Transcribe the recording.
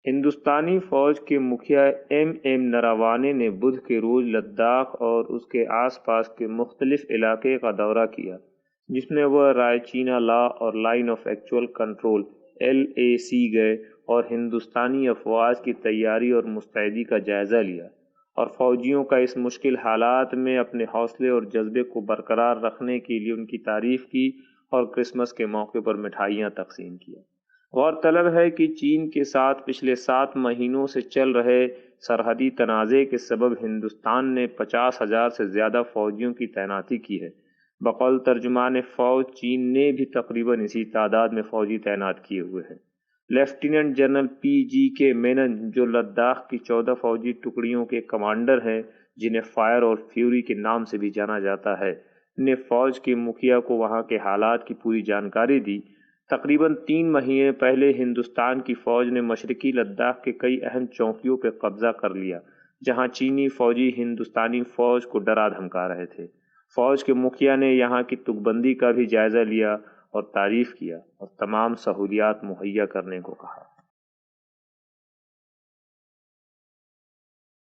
ہندوستانی فوج کے مکھیا ایم نراوانے نے بدھ کے روز لداخ اور اس کے آس پاس کے مختلف علاقے کا دورہ کیا، جس میں وہ رائچینا لا اور line of actual control LAC گئے اور ہندوستانی افواج کی تیاری اور مستعدی کا جائزہ لیا، اور فوجیوں کا اس مشکل حالات میں اپنے حوصلے اور جذبے کو برقرار رکھنے کے لیے ان کی تعریف کی اور کرسمس کے موقع پر مٹھائیاں تقسیم کیا۔ غورطلب ہے کہ چین کے ساتھ پچھلے 7 مہینوں سے چل رہے سرحدی تنازع کے سبب ہندوستان نے 50,000 سے زیادہ فوجیوں کی تعیناتی کی ہے۔ بقول ترجمان فوج، چین نے بھی تقریباً اسی تعداد میں فوجی تعینات کیے ہوئے ہیں۔ لیفٹیننٹ جنرل PGK مینن، جو لداخ کی 14 فوجی ٹکڑیوں کے کمانڈر ہیں، جنہیں فائر اور فیوری کے نام سے بھی جانا جاتا ہے، نے فوج کے مکھیا کو وہاں کے حالات کی پوری جانکاری دی۔ تقریباً 3 مہینے پہلے ہندوستان کی فوج نے مشرقی لداخ کے کئی اہم چوکیوں پہ قبضہ کر لیا، جہاں چینی فوجی ہندوستانی فوج کو ڈرا دھمکا رہے تھے۔ فوج کے مکھیا نے یہاں کی تک بندی کا بھی جائزہ لیا اور تعریف کیا اور تمام سہولیات مہیا کرنے کو کہا۔